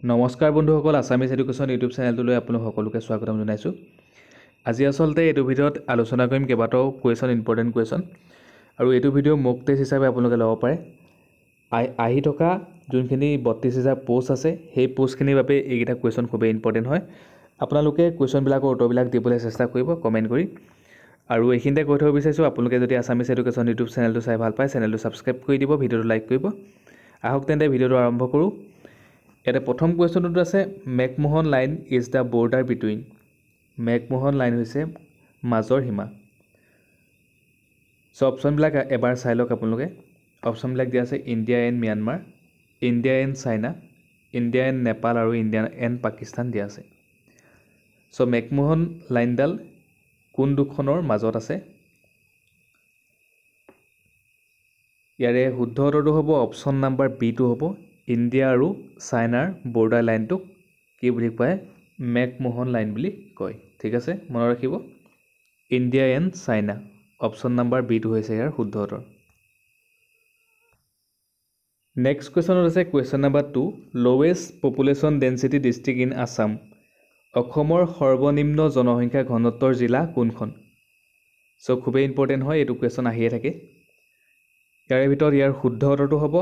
নমস্কাৰ বন্ধুসকল, Assamese education YouTube চেনেলটোলৈ আপোনালোক সকলোকে স্বাগতম জনাইছোঁ। আজি আচলতে এইটো ভিডিঅ'ত আলোচনা কৰিম কেইবাটাও ইম্পৰ্টেণ্ট কুৱেশ্যন, আৰু এইটো ভিডিঅ' মক টেষ্ট হিচাপে আপোনালোকে ল'ব পাৰে। আহি থকা যোনখিনি 32,000 পোষ্ট আছে, সেই পোষ্টখিনিৰ বাবে এইকেইটা কুৱেশ্যন খুবেই ইম্পৰ্টেণ্ট হয়। আপোনালোকে কুৱেশ্যনবিলাকৰ উত্তৰবিলাক দিবলৈ চেষ্টা কৰিব কমেণ্ট কৰি। আৰু এইখিনিতে কৈ থ'ব বিচাৰিছোঁ, আপোনালোকে যদি আছামিজ এডুকেশ্যন ইউটিউব চেনেলটো চাই ভাল পায়, চেনেলটো ছাবস্ক্ৰাইব কৰি দিব, ভিডিঅ'টো লাইক কৰিব। আহক তেন্তে ভিডিঅ'টো আৰম্ভ কৰোঁ। ইয়াতে প্ৰথম কুৱেশ্যনটোত আছে, McMahon line is the border between. McMahon line হৈছে মাজৰ সীমা। চ' অপশ্যনবিলাক এবাৰ চাই লওক আপোনালোকে। অপশ্যনবিলাক দিয়া আছে India and Myanmar, India and China, India and Nepal আৰু ইণ্ডিয়া এণ্ড পাকিস্তান দিয়া আছে। চ' মেকমোহন লাইনডাল কোন দুখনৰ মাজত আছে? ইয়াৰে শুদ্ধ উত্তৰটো হ'ব অপশ্যন নাম্বাৰ বিটো হ'ব। ইণ্ডিয়া আৰু চাইনাৰ বৰ্ডাৰ লাইনটোক কি বুলি কয়? মেকমোহন লাইন বুলি কয়। ঠিক আছে, মনত ৰাখিব, India and China. Option number বিটো হৈছে ইয়াৰ শুদ্ধ উত্তৰ। নেক্সট কুৱেশ্যনত আছে question number 2, lowest population density district in Assam. অসমৰ সৰ্বনিম্ন জনসংখ্যা ঘনত্বৰ জিলা কোনখন? চ' খুবেই ইম্পৰ্টেণ্ট হয়, এইটো কুৱেশ্যন আহিয়ে থাকে। ইয়াৰে ভিতৰত ইয়াৰ শুদ্ধ উত্তৰটো হ'ব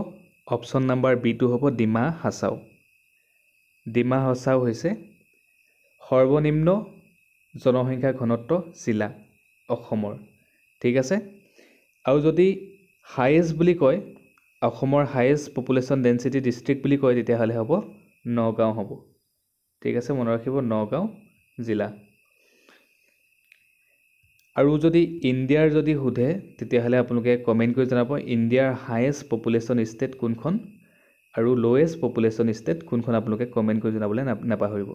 অপশ্যন নাম্বাৰ বিটো হ'ব ডিমা হাছাও। ডিমা হাছাও হৈছে সৰ্বনিম্ন জনসংখ্যা ঘনত্ব জিলা অসমৰ। ঠিক আছে, আৰু যদি হায়েষ্ট বুলি কয়, অসমৰ হায়েষ্ট পপুলেশ্যন ডেঞ্চিটি ডিষ্ট্ৰিক্ট বুলি কয়, তেতিয়াহ'লে হ'ব নগাঁও হ'ব। ঠিক আছে, মনত ৰাখিব, নগাঁও জিলা। আৰু যদি ইণ্ডিয়াৰ যদি সোধে, তেতিয়াহ'লে আপোনালোকে কমেণ্ট কৰি জনাব ইণ্ডিয়াৰ হায়েষ্ট পপুলেশ্যন ষ্টেট কোনখন আৰু লৱেষ্ট পপুলেশ্যন ষ্টেট কোনখন, আপোনালোকে কমেণ্ট কৰি জনাবলৈ নাপাহৰিব।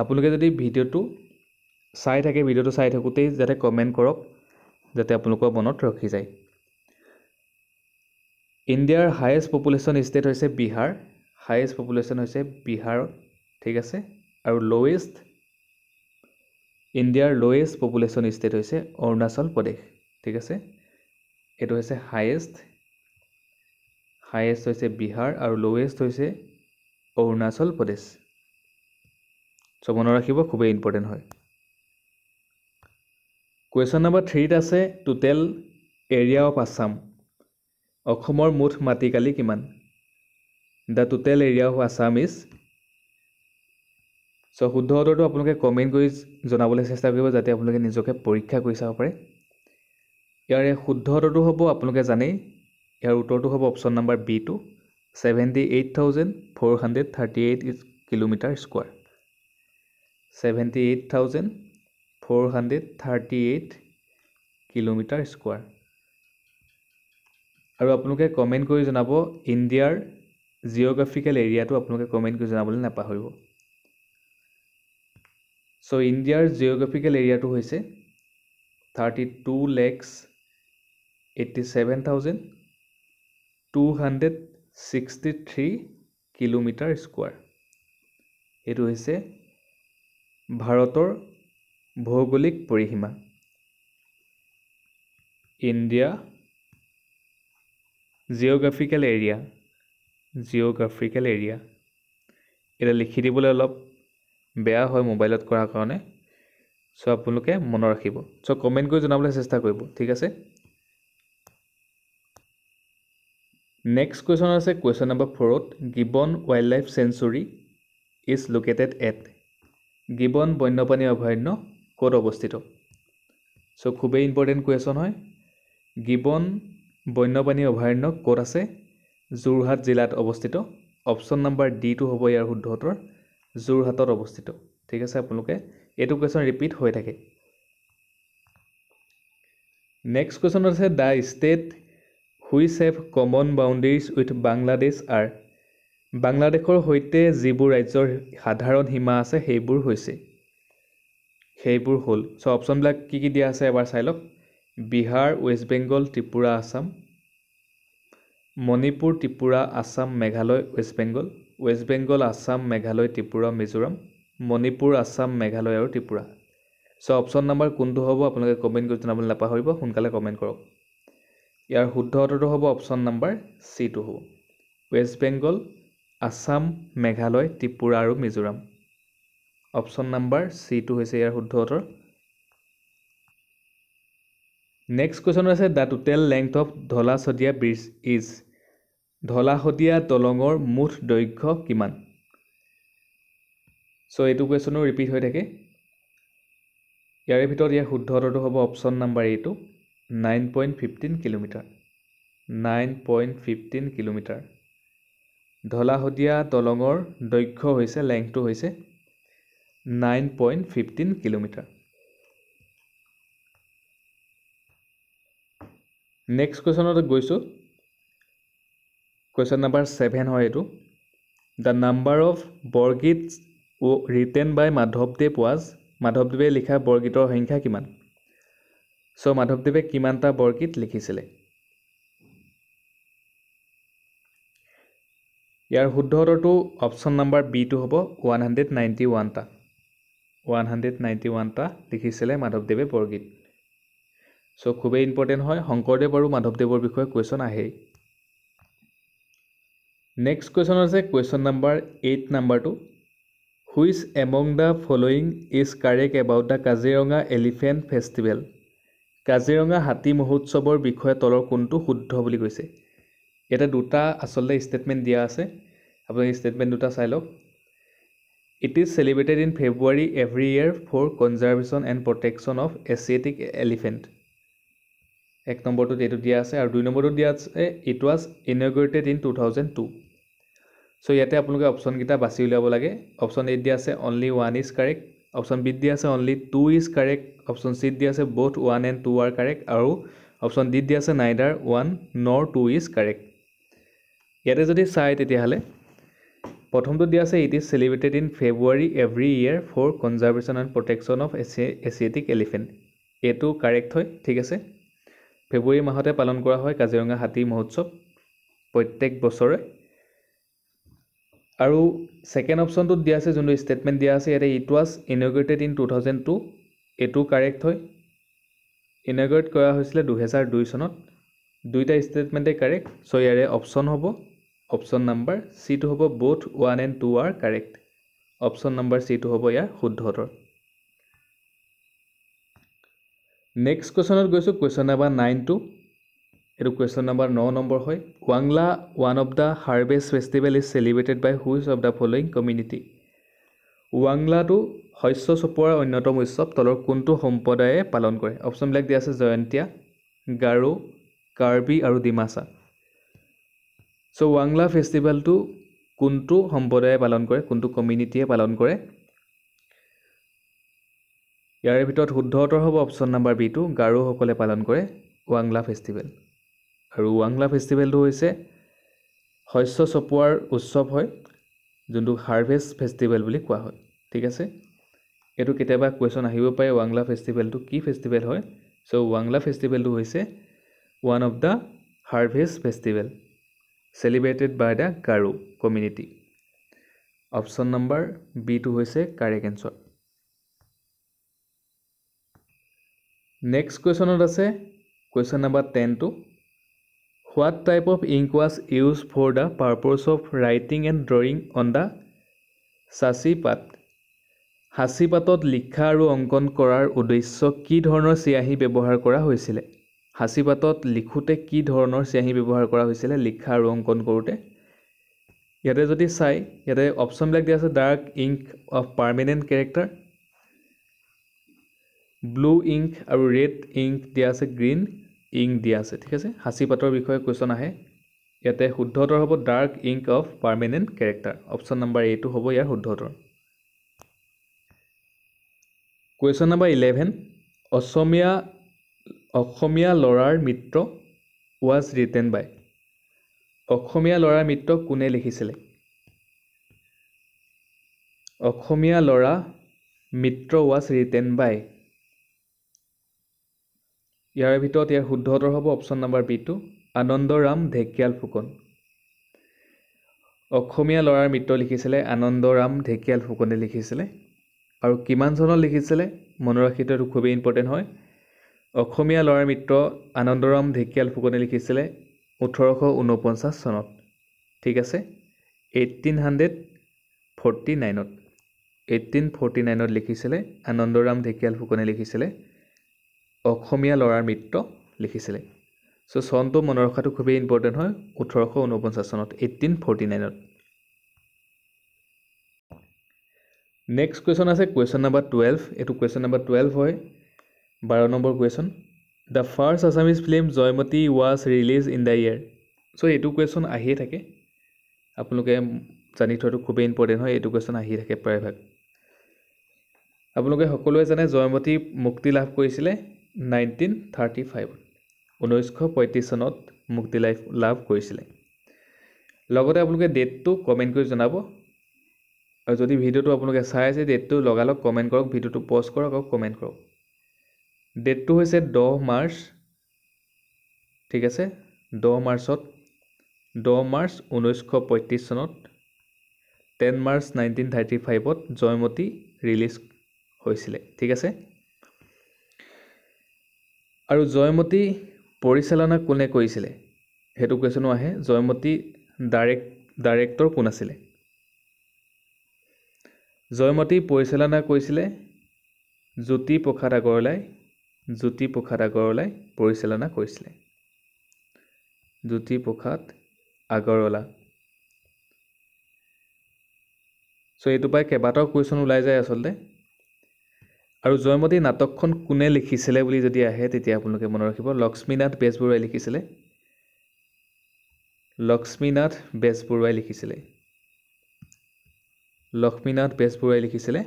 আপোনালোকে যদি ভিডিঅ'টো চাই থাকোঁতেই যাতে কমেণ্ট কৰক, যাতে আপোনালোকৰ মনত ৰখি যায়। ইণ্ডিয়াৰ হায়েষ্ট পপুলেশ্যন ষ্টেট হৈছে বিহাৰ, হায়েষ্ট পপুলেশ্যন হৈছে বিহাৰত। ঠিক আছে, আৰু ইণ্ডিয়াৰ লৱেষ্ট পপুলেশ্যন ষ্টেট হৈছে অৰুণাচল প্ৰদেশ। ঠিক আছে, এইটো হৈছে হায়েষ্ট হৈছে বিহাৰ আৰু লৱেষ্ট হৈছে অৰুণাচল প্ৰদেশ। চ' মনত ৰাখিব, খুবেই ইম্পৰ্টেণ্ট হয়। কুৱেশ্যন নাম্বাৰ 3 আছে, টোটেল এৰিয়া অফ আছাম। অসমৰ মুঠ মাটিকালি কিমান? The total area of Assam is. So' শুদ্ধ উত্তৰটো আপোনালোকে কমেণ্ট কৰি জনাবলৈ চেষ্টা কৰিব, যাতে আপোনালোকে নিজকে পৰীক্ষা কৰি চাব পাৰে। ইয়াৰে শুদ্ধ উত্তৰটো হ'ব, আপোনালোকে জানেই, ইয়াৰ উত্তৰটো হ'ব অপশ্যন নাম্বাৰ বিটো, 78,438 কিলোমিটাৰ স্কোৱাৰ। 78,438 kilometre square. আৰু আপোনালোকে কমেণ্ট কৰি জনাব ইণ্ডিয়াৰ জিঅ'গ্ৰাফিকেল এৰিয়াটো, আপোনালোকে কমেণ্ট কৰি জনাবলৈ নাপাহৰিব। চ' ইণ্ডিয়াৰ জিঅ'গ্ৰাফিকেল এৰিয়াটো হৈছে 32,87,263 কিলোমিটাৰ স্কোৱাৰ। এইটো হৈছে ভাৰতৰ ভৌগোলিক পৰিসীমা। ইণ্ডিয়া জিঅ'গ্ৰাফিকেল এৰিয়া, এটা লিখি দিবলৈ অলপ বেয়া হয় মোবাইলত কৰাৰ কাৰণে। চ' আপোনালোকে মনত ৰাখিব। চ' কমেণ্ট কৰি জনাবলৈ চেষ্টা কৰিব। ঠিক আছে, নেক্সট কুৱেশ্যন আছে কুৱেশ্যন নাম্বাৰ 4ত, gibbon wildlife sanctuary is located at. গিবন বন্যপ্ৰাণী অভয়াৰণ্য ক'ত অৱস্থিত? চ' খুবেই ইম্পৰ্টেণ্ট কুৱেশ্যন হয়। গিবন বন্যপ্ৰাণী অভয়াৰণ্য ক'ত আছে? যোৰহাট জিলাত অৱস্থিত। অপশ্যন নাম্বাৰ ডিটো হ'ব ইয়াৰ শুদ্ধ উত্তৰ, যোৰহাটত অৱস্থিত। ঠিক আছে, আপোনালোকে এইটো কুৱেশ্যন ৰিপিট হৈ থাকে। নেক্সট কুৱেশ্যন আছে, the state which have common boundaries with Bangladesh are. বাংলাদেশৰ সৈতে যিবোৰ ৰাজ্যৰ সাধাৰণ সীমা আছে, সেইবোৰ হ'ল। চ' অপশ্যনবিলাক কি কি দিয়া আছে এবাৰ চাই লওক। বিহাৰ, ৱেষ্ট বেংগল, ত্ৰিপুৰা, আছাম, মণিপুৰ, ত্ৰিপুৰা, আছাম, মেঘালয়, ৱেষ্ট বেংগল, আছাম, মেঘালয়, ত্ৰিপুৰা, মিজোৰাম, মণিপুৰ, আছাম, মেঘালয় আৰু ত্ৰিপুৰা। চ' অপশ্যন নাম্বাৰ কোনটো হ'ব আপোনালোকে কমেণ্ট কৰি জনাবলৈ নাপাহৰিব, সোনকালে কমেণ্ট কৰক। ইয়াৰ শুদ্ধ উত্তৰটো হ'ব অপশ্যন নাম্বাৰ চিটো হ'ব, ৱেষ্ট বেংগল, আসাম, মেঘালয়, ত্ৰিপুৰা আৰু মিজোৰাম। অপশ্যন নাম্বাৰ C2 হৈছে ইয়াৰ শুদ্ধ উত্তৰ। নেক্সট কুৱেশ্যন আছে the total length of Dhola Sadiya bridge is. Dhola Sadiya দলঙৰ মুঠ দৈৰ্ঘ্য কিমান? চ' এইটো কুৱেশ্যনো ৰিপিট হৈ থাকে। ইয়াৰে ভিতৰত ইয়াৰ শুদ্ধ উত্তৰটো হ'ব option number A2 9.15 kilometre. 9.15 kilometre. Dhola Sadiya দলঙৰ দৈৰ্ঘ্য হৈছে লেংথটো হৈছে 9.15 কিলোমিটাৰ। নেক্সট কুৱেশ্যনত গৈছোঁ। কুৱেশ্যন নাম্বাৰ 7 হয় এইটো। The number of Borgeet written by মাধৱদেৱ ৱাজ। মাধৱদেৱে লিখা বৰগীতৰ সংখ্যা কিমান? চ' মাধৱদেৱে কিমানটা বৰগীত লিখিছিলে? ইয়াৰ শুদ্ধ উত্তৰটো অপশ্যন নাম্বাৰ B2 হ'ব 191টা। 191টা লিখিছিলে মাধৱদেৱে বৰগীত। চ' খুবেই ইম্পৰ্টেণ্ট হয়, শংকৰদেৱ আৰু মাধৱদেৱৰ বিষয়ে কুৱেশ্যন আহেই। নেক্সট কুৱেশ্যন আছে কুৱেশ্যন নাম্বাৰ 8 নাম্বাৰটো। Which among the following is correct about the Kaziranga elephant festival. Kaziranga হাতী মহোৎসৱৰ বিষয়ে তলৰ কোনটো শুদ্ধ বুলি কৈছে? ইয়াতে দুটা আচলতে ষ্টেটমেণ্ট দিয়া আছে, আপুনি ষ্টেটমেণ্ট দুটা চাই লওক। It is celebrated in February every year for conservation and protection of Asiatic elephant. 1 নম্বৰটোত এইটো দিয়া আছে আৰু 2 নম্বৰটোত দিয়া আছে it was integrated in 2002। So' ইয়াতে আপোনালোকে অপশ্যনকেইটা বাছি উলিয়াব লাগে। অপশ্যন এত দিয়া আছে অনলি 1 ইজ কাৰেক্ট, অপশ্যন বিত দিয়া আছে অনলি 2 ইজ কাৰেক্ট, অপশ্যন চিত দিয়া আছে both 1 and 2 আৰ কাৰেক্ট, আৰু অপশ্যন ডিত দিয়া আছে নাইডাৰ 1 nor 2 ইজ কাৰেক্ট। ইয়াতে যদি চাই তেতিয়াহ'লে প্ৰথমটো দিয়া আছে it is celebrated in February every year for conservation and protection of Asiatic elephant. এইটো কাৰেক্ট হয়, ঠিক আছে। ফেব্ৰুৱাৰী মাহতে পালন কৰা হয় কাজিৰঙা হাতী মহোৎসৱ প্ৰত্যেক বছৰে। আৰু ছেকেণ্ড অপশ্যনটোত দিয়া আছে যোনটো ষ্টেটমেণ্ট দিয়া আছে ইয়াতে ইট ৱাজ ইনগ্ৰেটেড ইন 2002, এইটো কাৰেক্ট হয়। ইনগ্ৰেট কৰা হৈছিলে 2002 চনত। দুইটা ষ্টেটমেণ্টেই কাৰেক্ট। চ' ইয়াৰে অপশ্যন হ'ব অপশ্যন নাম্বাৰ C2 হ'ব both 1 and 2 R correct. Option number C2 হ'ব ইয়াৰ শুদ্ধ উত্তৰ। নেক্সট কুৱেশ্যনত গৈছোঁ, কুৱেশ্যন নাম্বাৰ 9টো। এইটো কুৱেশ্যন নাম্বাৰ 9 নম্বৰ হয়। ৱাংলা one of the harvest festival is celebrated by which of the following community. ৱাংলাটো শস্য চপোৱাৰ অন্যতম উৎসৱ তলৰ কোনটো সম্প্ৰদায়ে পালন কৰে? অপশ্যনবিলাক দিয়া আছে জয়ন্তীয়া, গাৰো, কাৰ্বি আৰু ডিমাছা। চ' ৱাংলা ফেষ্টিভেলটো কোনটো সম্প্ৰদায়ে পালন কৰে, কোনটো কমিউনিটিয়ে পালন কৰে? ইয়াৰে ভিতৰত শুদ্ধ উত্তৰ হ'ব অপশ্যন নাম্বাৰ B2 গাৰোসকলে পালন কৰে ৱাংলা ফেষ্টিভেল। আৰু ৱাংলা ফেষ্টিভেলটো হৈছে শস্য চপোৱাৰ উৎসৱ হয়, যোনটো হাৰ্ভেষ্ট ফেষ্টিভেল বুলি কোৱা হয়, ঠিক আছে। এইটো কেতিয়াবা কুৱেশ্যন আহিব পাৰে ৱাংলা ফেষ্টিভেলটো কি ফেষ্টিভেল হয়। চ' ৱাংলা ফেষ্টিভেলটো হৈছে one of the harvest festival celebrated by the Garo community. Option number B2 হৈছে কাৰেক্ট এনচাৰ। নেক্সট কুৱেশ্যনত আছে কুৱেশ্যন নাম্বাৰ 10টো। What type of ink was used for the purpose of writing and drawing on the সাঁচি পাত। সাঁচি পাতত লিখা আৰু অংকন কৰাৰ উদ্দেশ্য কি ধৰণৰ চিয়াহী ব্যৱহাৰ কৰা হৈছিলে? সাঁচি পাতত লিখোঁতে কি ধৰণৰ চিয়াহী ব্যৱহাৰ কৰা হৈছিলে লিখা আৰু অংকন কৰোঁতে? ইয়াতে যদি চাই ইয়াতে অপশ্যনবিলাক দিয়া আছে dark ink of permanent character, blue ink আৰু ৰেড ইংক দিয়া আছে, গ্ৰীণ ইংক দিয়া আছে, ঠিক আছে। সাঁচি পাতৰ বিষয়ে কুৱেশ্যন আহে। ইয়াতে শুদ্ধ উত্তৰ হ'ব dark ink of permanent character. Option number A2 হ'ব ইয়াৰ শুদ্ধ উত্তৰ। Question number 11। অসমীয়া ল'ৰাৰ মিত্ৰ ৱাজ ৰিটেন বাই। অসমীয়া ল'ৰাৰ মিত্ৰ কোনে লিখিছিলে? অসমীয়া ল'ৰা মিত্ৰ ৱাজ ৰিটেন বাই। ইয়াৰ ভিতৰত ইয়াৰ শুদ্ধ উত্তৰ হ'ব option number B2 Anandaram Dhekial Phukan. অসমীয়া ল'ৰাৰ মিত্ৰ লিখিছিলে আনন্দৰাম ঢেকিয়াল ফুকনে লিখিছিলে। আৰু কিমান চনত লিখিছিলে মনত ৰাখি থোৱাটো খুবেই ইম্পৰ্টেণ্ট হয়। অসমীয়া ল'ৰাৰ মিত্ৰ আনন্দৰাম ঢেকিয়াল ফুকনে লিখিছিলে 1849 চনত, ঠিক আছে। 1849 1849 লিখিছিলে আনন্দৰাম ঢেকিয়াল ফুকনে লিখিছিলে অসমীয়া ল'ৰাৰ মৃত্যু লিখিছিলে সো চনটো মনত ৰখাটো খুবেই ইম্পৰ্টেণ্ট হয় 1849 চনত 1849 নেক্সট কোৱেশ্চন আছে কোৱেশ্চন নাম্বাৰ 12 এটো কোৱেশ্চন নাম্বাৰ 12 হয় 12 number question The first Assamese film Joymati was released in the year so এটো কোৱেশ্চন আহিয়ে থাকে আপোনালোকে জানি থোৱাটো খুবেই ইম্পৰ্টেণ্ট হয় এটো কোৱেশ্চন আহি থাকে প্ৰায়ভাগ আপোনালোকে সকলোৱে জানে জয়মতী মুক্তি লাভ কৰিছিলে 1935 1935 চনত মুক্তি লাভ কৰিছিলে লগতে আপোনালোকে ডেটটো কমেন্ট কৰি জনাব আৰু যদি ভিডিওটো আপোনালোকে চাই আছে ডেটটো লগালক কমেন্ট কৰক ভিডিওটো পজ কৰক আৰু কমেন্ট কৰক ডেটটো হৈছে 10 মাৰ্চ ঠিক আছে 10 মাৰ্চত 10 মাৰ্চ 1935 চনত 10 মাৰ্চ 1935 ত জয়মতী ৰিলিজ হৈছিলে ঠিক আছে আৰু জয়মতী পৰিচালনা কোনে কৰিছিলে হেতু কোৱেশ্চনো আহে জয়মতী ডাইৰেক্টৰ কোন আছিল জয়মতী পৰিচালনা কৰিছিলে জ্যোতি প্ৰসাদ আগৰৱালাই পৰিচালনা কৰিছিলে জ্যোতি প্ৰসাদ আগৰৱালা সো এটো পাই কেবাটাও কোৱেশ্চন ওলাই যায় আসলতে আৰু জয়মতী নাটকখন কোনে লিখিছিলে বুলি যদি আহে তেতিয়া আপোনালোকে মনত ৰাখিব লক্ষ্মীনাথ বেজবৰুৱাই লিখিছিলে লক্ষ্মীনাথ বেজবৰুৱাই লিখিছিলে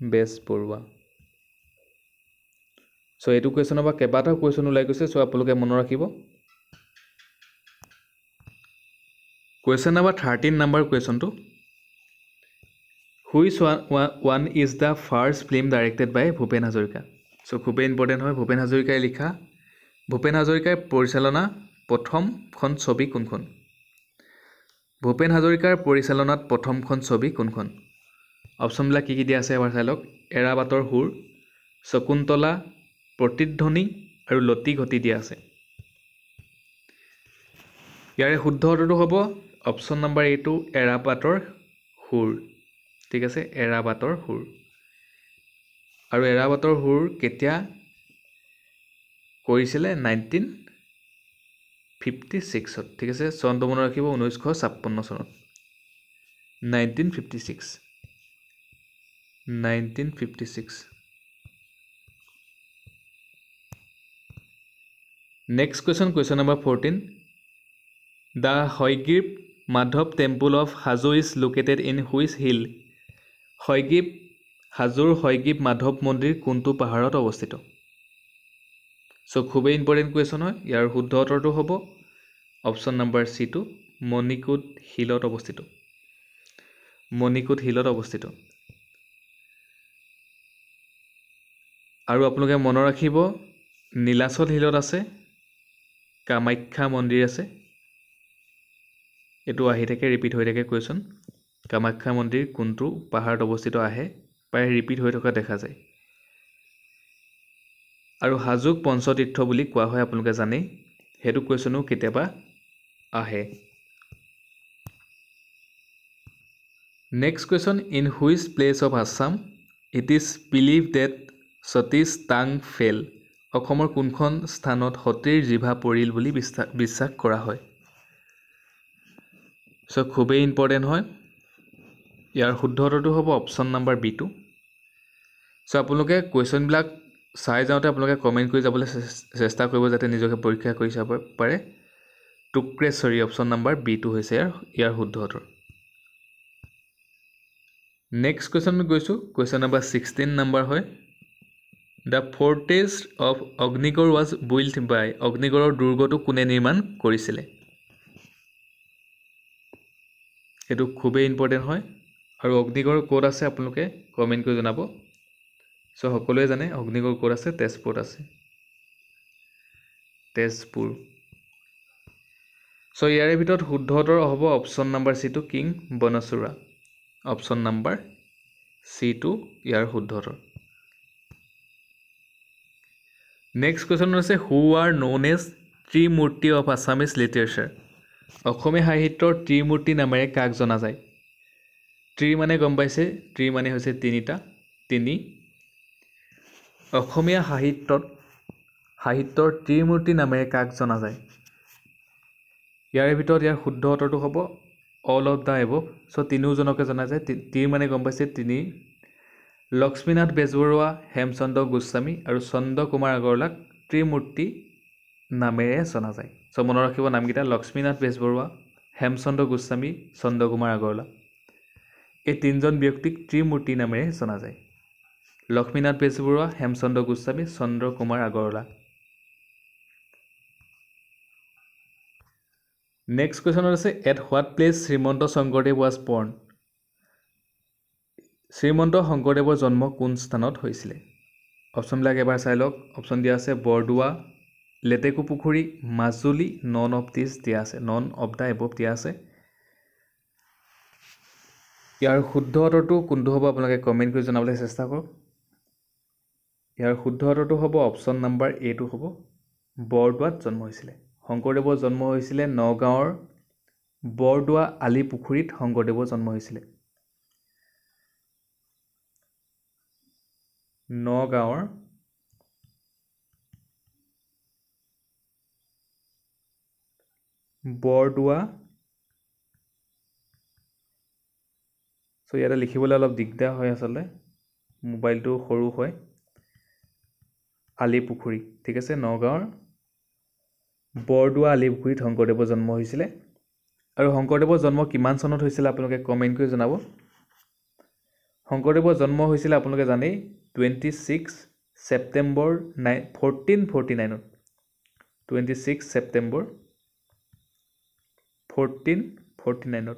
বেজবৰুৱা সো এটো কোৱেশ্চনৰ বা কেবাটাও কোৱেশ্চন ওলাই গৈছে সো আপোনালোকে মনত ৰাখিব কোৱেশ্চন নাম্বাৰ 13 নম্বৰ কোৱেশ্চনটো Which one is the first film directed by Bhupen Hazarika? So, খুবেই ইম্পৰ্টেণ্ট হয় ভূপেন হাজৰিকাই লিখা ভূপেন হাজৰিকাৰ পৰিচালনা প্ৰথমখন ছবি কোনখন ভূপেন হাজৰিকাৰ পৰিচালনাত প্ৰথমখন ছবি কোনখন অপচনবিলাক কি দিয়া আছে এবাৰ চাই লওক এৰাবাটৰ হুৰ শকুন্তলা প্ৰতিধ্বনি আৰু লতি ঘটি দিয়া আছে ইয়াৰে শুদ্ধ উত্তৰটো হ'ব অপচন নম্বৰ এ টো এৰাবাটৰ হুৰ ঠিক আছে এৰাবাটৰ হুৰ আৰু এৰাবাটৰ হুৰ কেতিয়া কৰিছিলে 1956 ত ঠিক আছে চনটো মনত ৰাখিব 1956 চনত 1956 Next question number 14 The Hoygripp Madhav Temple of Hajo is located in which hill হাজোৰ হয়গ্ৰীব মাধৱ মন্দিৰ কোনটো পাহাৰত অৱস্থিত সো খুবেই ইম্পৰ্টেণ্ট কোৱেশ্চন হয় ইয়াৰ শুদ্ধ উত্তৰটো হ'ব অপচন নম্বৰ সি টো মণিকুট হিলত অৱস্থিত আৰু আপোনালোকে মনত ৰাখিব নীলাচল হিলত আছে কামাখ্যা মন্দিৰ আছে এটো আহি থাকে ৰিপিট হৈ থাকে কোৱেশ্চন কামাখ্যা মন্দিৰ কোনটো পাহাৰত অৱস্থিত আহে প্ৰায় ৰিপিট হৈ থকা দেখা যায় আৰু হাজোক পঞ্চতীৰ্থ বুলি কোৱা হয় আপোনালোকে জানে হেতু কোৱেশ্চনো কেতিয়াবা আহে next question in which place of Assam it is believed that Satish টাং ফেল অসমৰ কোনখন স্থানত সতীৰ জিভা পৰিল বুলি বিশ্বাস কৰা হয় সো খুবেই ইম্পৰ্টেণ্ট হয় ইয়াৰ শুদ্ধ উত্তৰটো হ'ব অপচন নম্বৰ বি টো সো আপোনালোকে কোৱেশ্চনবিলাক চাই যাওঁতে আপোনালোকে কমেন্ট কৰি যাবলৈ চেষ্টা কৰিব যাতে নিজকে পৰীক্ষা কৰি চাব পাৰে টুক্ৰেশ্বৰী অপচন নম্বৰ বি টো হৈছে ইয়াৰ শুদ্ধ উত্তৰ নেক্সট কোৱেশ্চন গৈছো কোৱেশ্চন নম্বৰ 16 নম্বৰ হয় The fortress of Agnigarh was built by অগ্নিগড়ৰ দুৰ্গটো কোনে নিৰ্মাণ কৰিছিলে এটো খুবেই ইম্পৰ্টেণ্ট হয় আৰু অগ্নিগড় কোড আছে আপোনালোকে কমেন্ট কৰি জনাব সো সকলোৱে জানে অগ্নিগড় কোড আছে তেজপুৰত আছে তেজপুৰ সো ইয়াৰে ভিতৰত শুদ্ধ উত্তৰ হ'ব অপচন নম্বৰ সি টো কিং বনচুৰা অপচন নম্বৰ সি টো ইয়াৰ শুদ্ধ উত্তৰ নেক্সট কোৱেশ্চন হৈছে who are known as trimurti of Assamese literature অসমীয়া সাহিত্যৰ ত্ৰিমূৰ্তি নামেৰে কাক জনা যায় ত্ৰি মানে গম পাইছে ত্ৰি মানে হৈছে তিনিটা তিনি অসমীয়া সাহিত্যৰ ত্ৰিমূৰ্তি নামেৰে কাক জনা যায় ইয়াৰ ভিতৰত ইয়াৰ শুদ্ধ উত্তৰটো হ'ব অল অফ দ্য এবভ চ' তিনিওজনকে জনা যায় ত্ৰি মানে গম পাইছে তিনি লক্ষ্মীনাথ বেজবৰুৱা হেমচন্দ্ৰ গোস্বামী আৰু চন্দ্ৰ কুমাৰ আগৰৱালাক ত্ৰিমূৰ্তি নামেৰে জনা যায় চ' মনত ৰাখিব নামকেইটা লক্ষ্মীনাথ বেজবৰুৱা হেমচন্দ্ৰ গোস্বামী চন্দ্ৰ কুমাৰ আগৰৱালা এই তিনিজন ব্যক্তিক ত্ৰিমূৰ্তি নামেৰে জনা যায় লক্ষ্মীনাথ বেজবৰুৱা হেমচন্দ্ৰ গোস্বামী চন্দ্ৰ কুমাৰ আগৰৱালা নেক্সট কুৱেশ্যনত আছে at what place Srimanta Sankardev was বৰ্ণ শ্ৰীমন্ত শংকৰদেৱৰ জন্ম কোন স্থানত হৈছিলে অপশ্যনবিলাক এবাৰ চাই লওক অপশ্যন দিয়া আছে Bordowa Letekupukhuri Majuli none of this দিয়া আছে নন অফ দ্য এবভ দিয়া আছে ইয়াৰ শুদ্ধ উত্তৰটো কোনটো হ'ব আপোনালোকে কমেণ্ট কৰি জনাবলৈ চেষ্টা কৰক ইয়াৰ শুদ্ধ উত্তৰটো হ'ব অপশ্যন নাম্বাৰ এটো হ'ব বৰদোৱাত জন্ম হৈছিলে শংকৰদেৱৰ জন্ম হৈছিলে নগাঁৱৰ বৰদোৱা আলিপুখুৰীত শংকৰদেৱৰ জন্ম হৈছিলে নগাঁৱৰ বৰদোৱা চ' ইয়াতে লিখিবলৈ অলপ দিগদাৰ হয় আচলতে মোবাইলটো সৰু হয় আলিপুখুৰী ঠিক আছে নগাঁৱৰ বৰদোৱা আলিপুখুৰীত শংকৰদেৱৰ জন্ম হৈছিলে আৰু শংকৰদেৱৰ জন্ম কিমান চনত হৈছিলে আপোনালোকে কমেণ্ট কৰি জনাব শংকৰদেৱৰ জন্ম হৈছিলে আপোনালোকে জানেই 26 ছেপ্টেম্বৰ 1449 26 ছেপ্টেম্বৰ 1449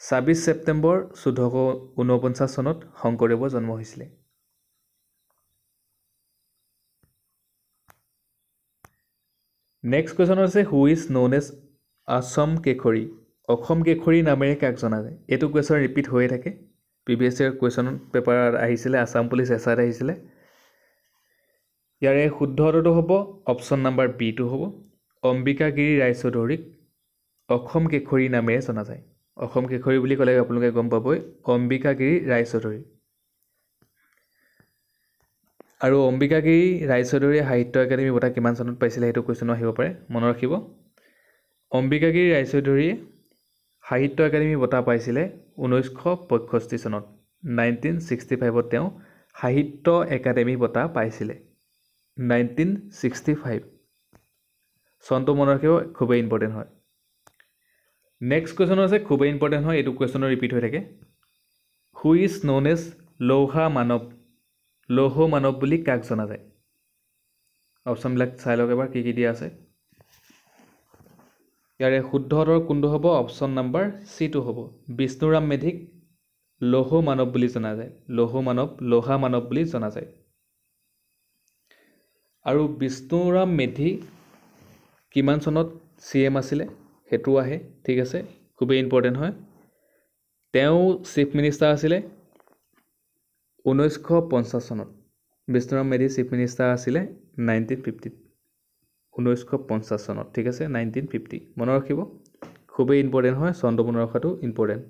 26 ছেপ্টেম্বৰ 1449 চনত শংকৰদেৱৰ জন্ম হৈছিলে নেক্সট কুৱেশ্যন আছে who is known as Assam Kesari Asom Kesari নামেৰে কাক জনা যায় এইটো কুৱেশ্যন ৰিপিট হৈয়ে থাকে প্ৰিভিয়াছ ইয়াৰ কুৱেশ্যন পেপাৰত আহিছিলে আছাম পুলিচ এছাইত আহিছিলে ইয়াৰে শুদ্ধ উত্তৰটো হ'ব অপশ্যন নাম্বাৰ বিটো হ'ব অম্বিকাগিৰি ৰায়চৌধুৰীক অসম কেশৰী নামেৰে জনা যায় অসম কেশৰী বুলি ক'লে আপোনালোকে গম পাবই অম্বিকাগিৰি ৰায়চৌধুৰী আৰু অম্বিকাগিৰি ৰায়চৌধুৰীয়ে সাহিত্য একাডেমী বঁটা কিমান চনত পাইছিলে সেইটো কুৱেশ্যনো আহিব পাৰে মনত ৰাখিব অম্বিকাগিৰি ৰায়চৌধুৰীয়ে সাহিত্য একাডেমী বঁটা পাইছিলে 1965 চনত 1965ত তেওঁ সাহিত্য একাডেমী বঁটা পাইছিলে 1965 চনটো মনত ৰাখিব খুবেই ইম্পৰ্টেণ্ট হয় নেক্সট কুৱেশ্যন আছে খুবেই ইম্পৰ্টেণ্ট হয় এইটো কুৱেশ্যনো ৰিপিট হৈ থাকে হু ইজ ন'ন এজ লৌহ মানৱ বুলি কাক জনা যায় অপশ্যনবিলাক চাই লওক এবাৰ কি দিয়া আছে ইয়াৰে শুদ্ধ উত্তৰ কোনটো হ'ব অপশ্যন নাম্বাৰ চিটো হ'ব বিষ্ণুৰাম মেধিক লৌহ মানৱ বুলি জনা যায় লৌহা মানৱ বুলি জনা যায় আৰু বিষ্ণুৰাম মেধি কিমান চনত CM আছিলে সেইটো আহে ঠিক আছে খুবেই ইম্পৰ্টেণ্ট হয় তেওঁ চিফ মিনিষ্টাৰ আছিলে 1950 চনত বিষ্ণুৰাম মেধি চিফ মিনিষ্টাৰ আছিলে 1950 চনত ঠিক আছে 1950 মনত ৰাখিব খুবেই ইম্পৰ্টেণ্ট হয় চনটো মনত ৰখাটো ইম্পৰ্টেণ্ট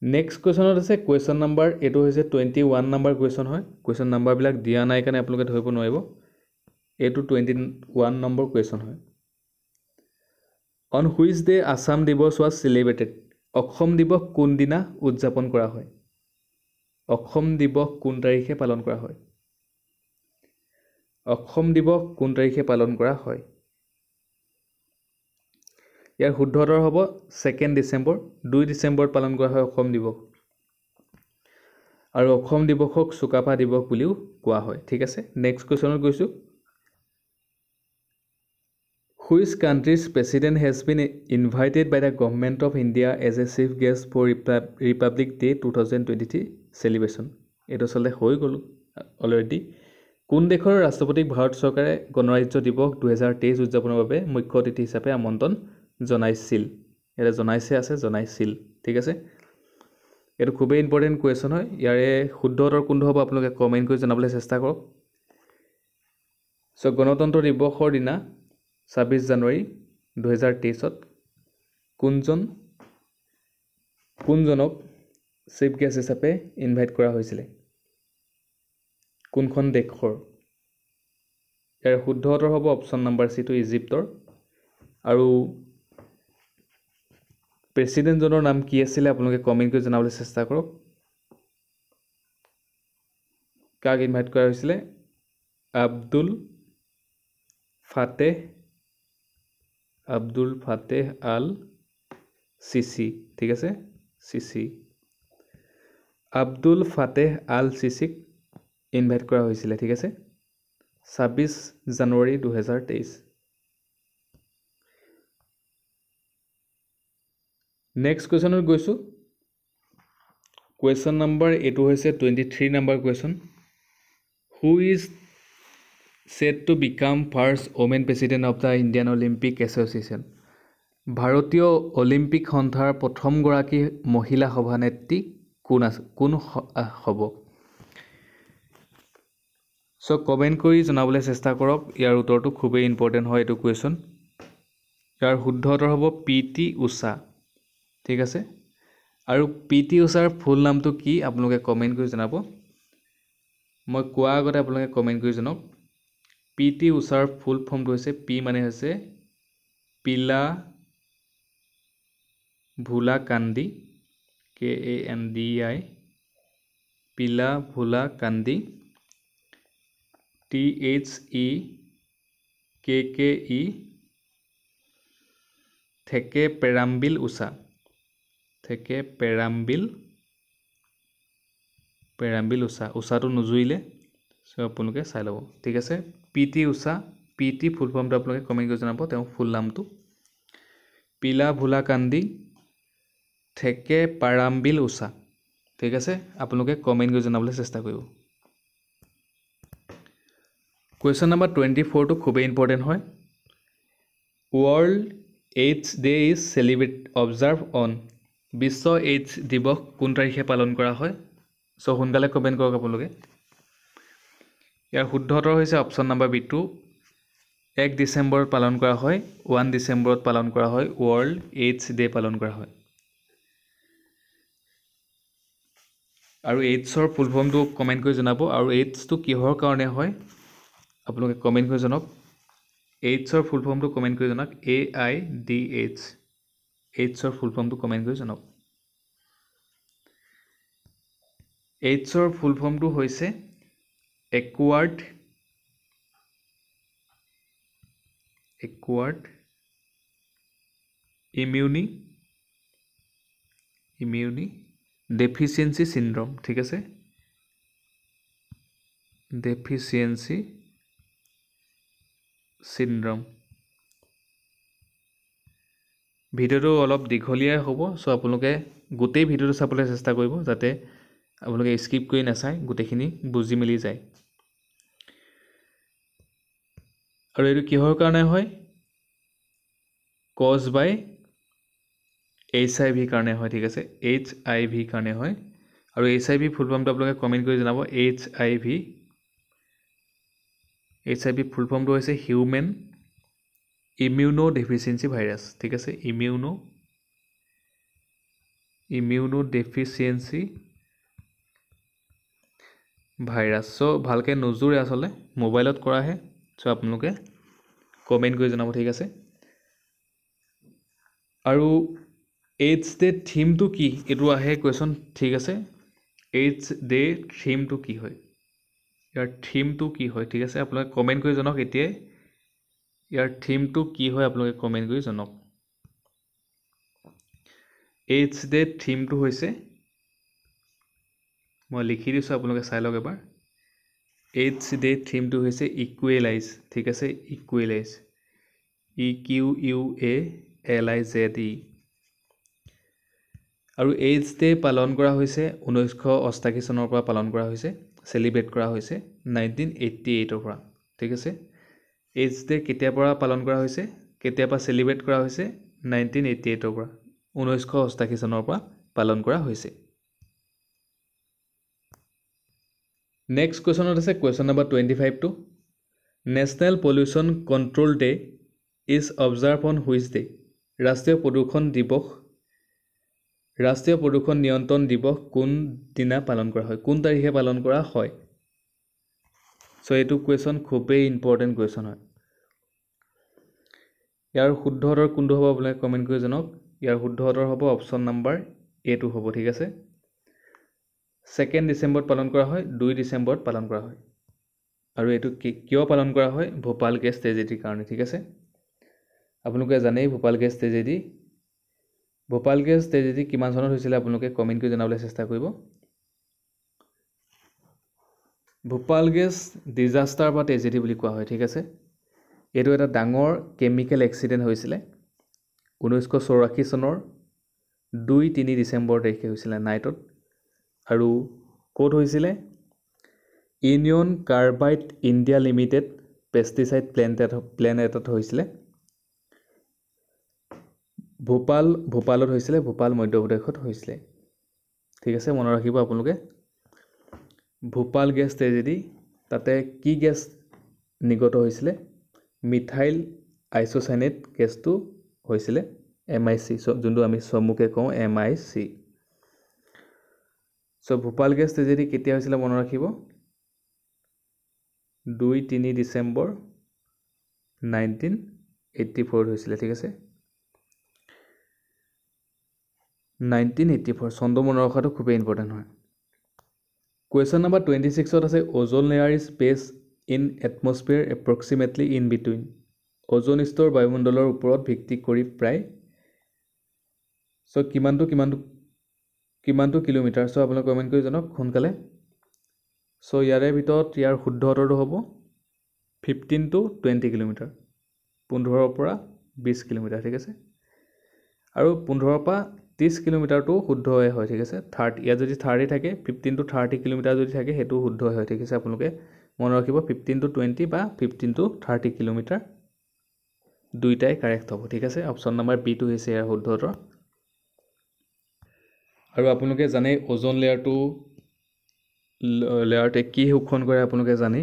নেক্সট কুৱেশ্যনত আছে কুৱেশ্যন নাম্বাৰ এইটো হৈছে 21 নাম্বাৰ কুৱেশ্যন হয় কুৱেশ্যন নাম্বাৰবিলাক দিয়া নাই কাৰণে আপোনালোকে ধৰিব নোৱাৰিব এইটো 21 নম্বৰ কুৱেশ্যন হয় অন হুইচ ডে আছাম দিৱস ৱাজ চেলিব্ৰেটেড অসম দিৱস কোন দিনা উদযাপন কৰা হয় অসম দিৱস কোন তাৰিখে পালন কৰা হয় অসম দিৱস কোন তাৰিখে পালন কৰা হয় ইয়াৰ শুদ্ধ উত্তৰ হ'ব 2 ডিচেম্বৰ 2 ডিচেম্বৰত পালন কৰা হয় অসম দিৱস আৰু অসম দিৱসক চুকাফা দিৱস বুলিও কোৱা হয় ঠিক আছে নেক্সট কুৱেশ্যনত গৈছোঁ Which country's president has been invited by the government of India as a chief guest for Republic Day 2023 celebration? এইটো চলে হৈ গ'ল অলৰেডি কোন দেশৰ ৰাষ্ট্ৰপতিক ভাৰত চৰকাৰে গণৰাজ্য দিৱস 2023 উদযাপনৰ বাবে মুখ্য অতিথি হিচাপে আমন্ত্ৰণ জনাইছিল এটা জনাইছিল ঠিক আছে এইটো খুবেই ইম্পৰ্টেণ্ট কুৱেশ্যন হয় ইয়াৰে শুদ্ধ উত্তৰ কোনটো হ'ব আপোনালোকে কমেণ্ট কৰি জনাবলৈ চেষ্টা কৰক চ' গণতন্ত্ৰ দিৱসৰ দিনা 26 জানুৱাৰী 2023 কোনজনক চিফ গেষ্ট হিচাপে ইনভাইট কৰা হৈছিলে? কোনখন দেশৰ? ইয়াৰ শুদ্ধ উত্তৰ হ'ব অপশ্যন নম্বৰ চিটো ইজিপ্তৰ। আৰু প্ৰেছিডেণ্টজনৰ নাম কি আছিলে আপোনালোকে কমেণ্ট কৰি জনাবলৈ চেষ্টা কৰক। কাক ইনভাইট কৰা হৈছিলে? আব্দুল ফাটেহ আল চিচি। ঠিক আছে, চিচি। আব্দুল ফাটেহ আল চিচিক ইনভাইট কৰা হৈছিলে। ঠিক আছে, 26 জানুৱাৰী 2023। নেক্সট কুৱেশ্যনত গৈছোঁ। কুৱেশ্যন নম্বৰ এইটো হৈছে 23 number question. Who is said to become first women president of the Indian Olympic Association? ভাৰতীয় অলিম্পিক সন্থাৰ প্ৰথমগৰাকী মহিলা সভানেত্ৰী কোন হ'ব? চ' কমেণ্ট কৰি জনাবলৈ চেষ্টা কৰক। ইয়াৰ উত্তৰটো খুবেই ইম্পৰ্টেণ্ট হয় এইটো কুৱেশ্যন। ইয়াৰ শুদ্ধ উত্তৰ হ'ব PT ঊষা। ঠিক আছে, আৰু PT ঊষাৰ ফুল নামটো কি আপোনালোকে কমেণ্ট কৰি জনাব। মই কোৱাৰ আগতে আপোনালোকে কমেণ্ট কৰি জনাওক। PT ঊষাৰ ফুল ফৰ্মটো হৈছে P মানে হৈছে পিলা ভোলা কান্দি, KANDI, পিলা ভোলা কান্দি, THEKKE, থেকে পেৰাম্বিল ঊষা, ঊষাটো নুজুৰিলে চ' আপোনালোকে চাই ল'ব। ঠিক আছে, PT ঊষা, PT ফুল ফৰ্মটো আপোনালোকে কমেণ্ট কৰি জনাব তেওঁৰ ফুল নামটো। পিলা ভোলা কান্দি থেকে পাৰাম্বিল ঊষা। ঠিক আছে, আপোনালোকে কমেণ্ট কৰি জনাবলৈ চেষ্টা কৰিব। কুৱেশ্যন নম্বৰ 24টো খুবেই ইম্পৰ্টেণ্ট হয়। World AIDS day is observe on. Biswa AIDS দিৱস কোন তাৰিখে পালন কৰা হয়? চ' সোনকালে কমেণ্ট কৰক আপোনালোকে। ইয়াৰ শুদ্ধ উত্তৰ হৈছে অপশ্যন নম্বৰ B2, 1 ডিচেম্বৰত পালন কৰা হয়। 1 ডিচেম্বৰত পালন কৰা হয়, ৱৰ্ল্ড এইডছ ডে পালন কৰা হয়। আৰু এইডছৰ ফুল ফৰ্মটো কমেণ্ট কৰি জনাব। আৰু এইডছটো কিহৰ কাৰণে হয় আপোনালোকে কমেণ্ট কৰি জনাওক। এইডছৰ ফুল ফৰ্মটো কমেণ্ট কৰি জনাওক। AIDS, এইডছৰ ফুল ফৰ্মটো কমেণ্ট কৰি জনাওক। এইডছৰ ফুল ফৰ্মটো হৈছে একুৱাৰ্ড ইমিউনি ডেফিচিয়েঞ্চি চিনড্ৰম। ঠিক আছে, ডেফিচিয়েঞ্চি চিনড্ৰম। ভিডিঅ'টো অলপ দীঘলীয়াই হ'ব, চ' আপোনালোকে গোটেই ভিডিঅ'টো চাবলৈ চেষ্টা কৰিব যাতে আপোনালোকে স্কিপ কৰি নাচায়, গোটেইখিনি বুজি মেলি যায়। আৰু এইটো কিহৰ কাৰণে হয়? কজ বাই HIV কাৰণে হয়। ঠিক আছে, HIV কাৰণে হয়। আৰু HIV ফুল ফৰ্মটো আপোনালোকে কমেণ্ট কৰি জনাব। HIV ফুল ফৰ্মটো হৈছে হিউমেন ইমিউনো ডেফিচিয়েঞ্চি ভাইৰাছ। ঠিক আছে, ইমিউনো ডেফিচিয়েঞ্চি ভাইৰাছ। চ' ভালকৈ নুজুৰে আচলতে, মোবাইলত কৰাহে। চ' আপোনালোকে কমেণ্ট কৰি জনাব। ঠিক আছে, আৰু এইডছ ডে থিমটো কি এইটো আহে কুৱেশ্যন। ঠিক আছে, এইডছ ডে থিমটো কি হয়? ইয়াৰ থিমটো কি হয়? ঠিক আছে, আপোনালোকে কমেণ্ট কৰি জনাওক এতিয়াই। ইয়াৰ থিমটো কি হয় আপোনালোকে কমেণ্ট কৰি জনাওক। এইডছ ডে থিমটো হৈছে, মই লিখি দিছোঁ আপোনালোকে চাই লওক এবাৰ। এইডছ ডে থিমটো হৈছে ইকুৱেলাইজ। ঠিক আছে, ইকুৱেলাইজ, EQUALIZE। আৰু এইডছ ডে পালন কৰা হৈছে 1988 চনৰ পৰা পালন কৰা হৈছে, চেলিব্ৰেট কৰা হৈছে 1988ৰ পৰা। ঠিক আছে, এইডছ ডে কেতিয়াৰ পৰা পালন কৰা হৈছে, কেতিয়াৰ পৰা চেলিব্ৰেট কৰা হৈছে? 1988ৰ পৰা, 1988 চনৰ পৰা পালন কৰা হৈছে। নেক্সট কুৱেশ্যনত আছে কুৱেশ্যন নম্বৰ 25টো। National pollution control day is observe on which day ৰাষ্ট্ৰীয় প্ৰদূষণ নিয়ন্ত্ৰণ দিৱস কোন দিনা পালন কৰা হয় কোন তাৰিখে পালন কৰা হয় সো এইটো কুৱেশ্যন খুবেই ইম্পৰ্টেণ্ট কুৱেশ্যন হয় ইয়াৰ শুদ্ধ উত্তৰ কোনটো হ'ব আপোনালোকে কমেণ্ট কৰি জনাওক ইয়াৰ শুদ্ধ উত্তৰ হ'ব অপশ্যন নাম্বাৰ এটো হ'ব ঠিক আছে 2 ডিচেম্বৰত পালন কৰা হয় 2 ডিচেম্বৰত পালন কৰা হয় আৰু এইটো কিয় পালন কৰা হয় ভোপাল গেছ ট্ৰেজেডিৰ কাৰণে ঠিক আছে আপোনালোকে জানেই ভোপাল গেছ ট্ৰেজেডি কিমান চনত হৈছিলে আপোনালোকে কমেণ্ট কৰি জনাবলৈ চেষ্টা কৰিব ভোপাল গেছ ডিজাষ্টাৰ বা ট্ৰেজেডি বুলি কোৱা হয় ঠিক আছে এইটো এটা ডাঙৰ কেমিকেল এক্সিডেণ্ট হৈছিলে 1984 চনৰ 2-3 ডিচেম্বৰ তাৰিখে হৈছিলে নাইটত আৰু ক'ত হৈছিলে union carbide India limited pesticide plant এটাত হৈছিলে ভোপালত হৈছিলে ভোপাল মধ্যপ্ৰদেশত হৈছিলে ঠিক আছে মনত ৰাখিব আপোনালোকে ভোপাল গেছ ট্ৰেজেডি তাতে কি গেছ নিগত হৈছিলে মিথাইল আইসোচাইনেট গেছটো হৈছিলে MIC যোনটো আমি চমুকে কওঁ MIC so Bhopal gas tragedy কেতিয়া হৈছিলে মনত ৰাখিব 2-3 ডিচেম্বৰ 1984 হৈছিলে ঠিক আছে 1984 চন্দ্ৰ মনত ৰখাটো খুবেই ইম্পৰ্টেণ্ট হয় কুৱেশ্যন নম্বৰ 26ত আছে ওজন লেয়াৰ ইজ বেছ ইন এটমস্ফিয়াৰ এপ্ৰক্সিমেটলি ইন বিটুইন ওজন স্তৰ বায়ুমণ্ডলৰ ওপৰত ভিত্তি কৰি প্ৰায় সো কিমানটো কিলোমিটাৰ সো আপোনালোকে কমেণ্ট কৰি জনাওক সোনকালে সো ইয়াৰে ভিতৰত ইয়াৰ শুদ্ধ উত্তৰটো হ'ব 15 to 20 কিলোমিটাৰ 15 পৰা 20 কিলোমিটাৰ ঠিক আছে আৰু 15 পৰা 30 কিলোমিটাৰটো শুদ্ধ হয় ঠিক আছে 30 ইয়াত যদি 30 থাকে 15 to 30 কিলোমিটাৰ যদি থাকে হেতু শুদ্ধ হয় ঠিক আছে আপোনালোকে মনত ৰাখিব 15 to 20 বা 15 to 30 কিলোমিটাৰ দুইটাই কাৰেক্ট হ'ব ঠিক আছে অপশ্যন নম্বৰ বি টো হৈছে ইয়াৰ শুদ্ধ উত্তৰ আৰু আপোনালোকে জানে ওজন লেয়াৰটোৱে কি শোষণ কৰে আপোনালোকে জানে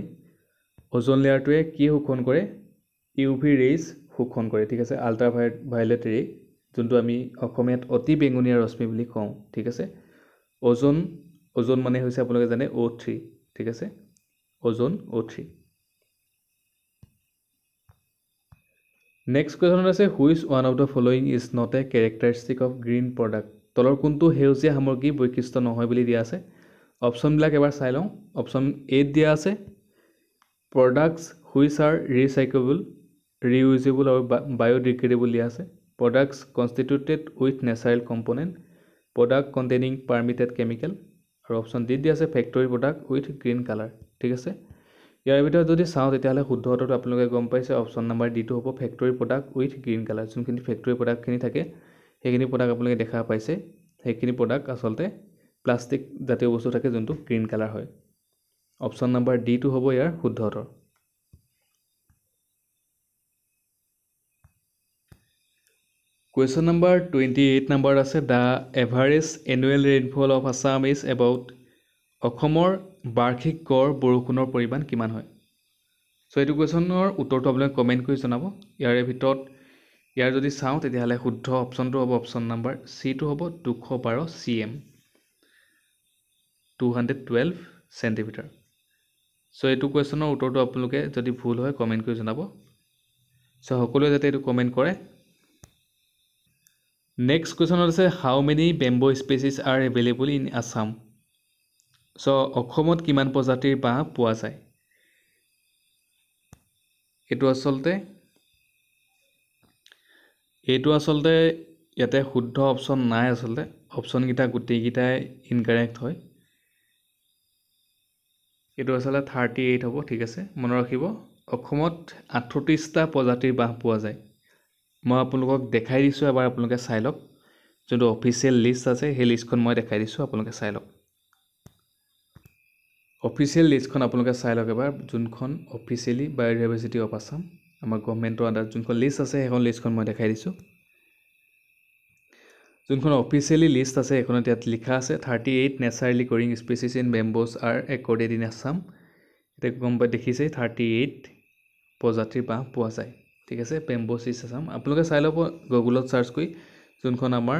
ওজন লেয়াৰটোৱে কি শোষণ কৰে UV ৰেজ শোষণ কৰে ঠিক আছে আল্ট্ৰা ভায়োলেট ৰে যোনটো আমি অসমীয়াত অতি বেঙুনীয়া ৰশ্মি বুলি কওঁ ঠিক আছে ওজন মানে হৈছে আপোনালোকে জানে O3 ঠিক আছে ওজন O3 নেক্সট কুৱেশ্যন আছে which one of the following is not a characteristic of green product তলৰ কোনটো সেউজীয়া সামগ্ৰী বৈশিষ্ট্য নহয় বুলি দিয়া আছে অপশ্যনবিলাক এবাৰ চাই লওঁ অপশ্যন এত দিয়া আছে প্ৰডাক্টছ হুইচ আৰ ৰিচাইকেবল ৰিউজেবল আৰু বায়'ডিগ্ৰেডেবল দিয়া আছে products constituted with natural component product containing permitted chemical আৰু অপশ্যন ডি দিয়া আছে factory product with green colour ঠিক আছে ইয়াৰ ভিতৰত যদি চাওঁ তেতিয়াহ'লে শুদ্ধ উত্তৰটো আপোনালোকে গম পাইছে অপশ্যন নম্বৰ ডি টো হ'ব factory product with green colour যোনখিনি ফেক্টৰী প্ৰডাক্টখিনি থাকে সেইখিনি প্ৰডাক্ট আপোনালোকে দেখা পাইছে সেইখিনি প্ৰডাক্ট আচলতে প্লাষ্টিক জাতীয় বস্তু থাকে যোনটো গ্ৰীণ কালাৰ হয় অপশ্যন নম্বৰ ডি টো হ'ব ইয়াৰ শুদ্ধ উত্তৰ Question number 28 number আছে the average annual rainfall of Assam is about অসমৰ বাৰ্ষিক গড় বৰষুণৰ পৰিমাণ কিমান হয় সো এইটো কুৱেশ্যনৰ উত্তৰটো আপোনালোকে কমেণ্ট কৰি জনাব ইয়াৰে ভিতৰত ইয়াৰ যদি চাওঁ তেতিয়াহ'লে শুদ্ধ অপশ্যনটো হ'ব অপশ্যন নম্বৰ চি টো হ'ব 212 cm 212 চেণ্টিমিটাৰ সো এইটো কুৱেশ্যনৰ উত্তৰটো আপোনালোকে যদি ভুল হয় কমেণ্ট কৰি জনাব সো সকলোৱে যাতে এইটো কমেণ্ট কৰে নেক্সট কুৱেশ্যনত আছে how many bamboo species are available in Assam so অসমত কিমান প্ৰজাতিৰ বাঁহ পোৱা যায় এইটো আচলতে ইয়াতে শুদ্ধ অপশ্যন নাই আচলতে অপশ্যনকেইটা গোটেইকেইটাই ইনকাৰেক্ট হয় এইটো আচলতে 38 হ'ব ঠিক আছে মনত ৰাখিব অসমত 38টা প্ৰজাতিৰ বাঁহ পোৱা যায় মই আপোনালোকক দেখাই দিছোঁ এবাৰ আপোনালোকে চাই লওক যোনটো অফিচিয়েল লিষ্ট আছে সেই লিষ্টখন মই দেখাই দিছোঁ আপোনালোকে চাই লওক অফিচিয়েল লিষ্টখন আপোনালোকে চাই লওক এবাৰ যোনখন অফিচিয়েলি বায়'ডাইভাৰ্চিটি অফ আছাম আমাৰ গভৰ্ণমেণ্টৰ আণ্ডাৰত যোনখন লিষ্ট আছে সেইখন লিষ্টখন মই দেখাই দিছোঁ যোনখন অফিচিয়েলি লিষ্ট আছে সেইখনত ইয়াত লিখা আছে 38 naturally growing species in bamboos are recorded in Assam এতিয়া গম পাই দেখিছে 38 প্ৰজাতিৰ বাঁহ পোৱা যায় ঠিক আছে, পেম্বচিছ আছাম। আপোনালোকে চাই ল'ব গুগলত চাৰ্চ কৰি, যোনখন আমাৰ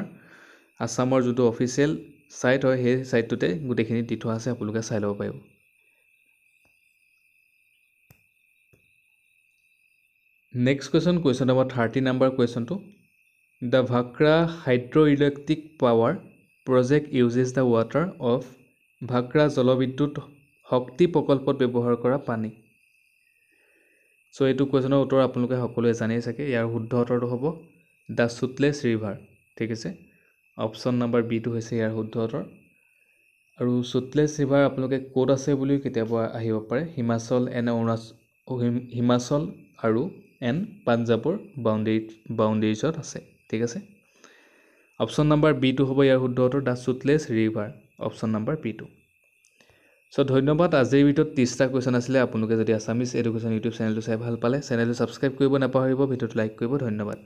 আছামৰ যোনটো অফিচিয়েল ছাইট হয় সেই ছাইটটোতে গোটেইখিনি দি থোৱা আছে, আপোনালোকে চাই ল'ব পাৰিব। নেক্সট কুৱেশ্যন নম্বৰ 30 নম্বৰ কুৱেশ্যনটো, the Bhakra hydro electric power project uses the water of Bhakra জলবিদ্যুৎ শক্তি প্ৰকল্পত ব্যৱহাৰ কৰা পানী। চ' এইটো কুৱেশ্যনৰ উত্তৰ আপোনালোকে সকলোৱে জানেই চাগে। ইয়াৰ শুদ্ধ উত্তৰটো হ'ব দ্য চুটলেছ ৰিভাৰ। ঠিক আছে, অপশ্যন নম্বৰ বিটো হৈছে ইয়াৰ শুদ্ধ উত্তৰ। আৰু চুটলেছ ৰিভাৰ আপোনালোকে ক'ত আছে বুলিও কেতিয়াবা আহিব পাৰে, হিমাচল আৰু পাঞ্জাৱৰ বাউণ্ডেৰীজত আছে। ঠিক আছে, অপশ্যন নম্বৰ বিটো হ'ব ইয়াৰ শুদ্ধ উত্তৰ, দ্য চুটলেছ ৰিভাৰ, অপশ্যন নম্বৰ বিটো। চ' ধন্যবাদ। আজিৰ ভিডিঅ'ত 30টা কুৱেশ্যন আছিলে। আপোনালোকে যদি আছামিজ এডুকেশ্যন ইউটিউব চেনেলটো চাই ভাল পালে, চেনেলটো ছাবস্ক্ৰাইব কৰিব নাপাহৰিব, ভিডিঅ'টো লাইক কৰিব। ধন্যবাদ।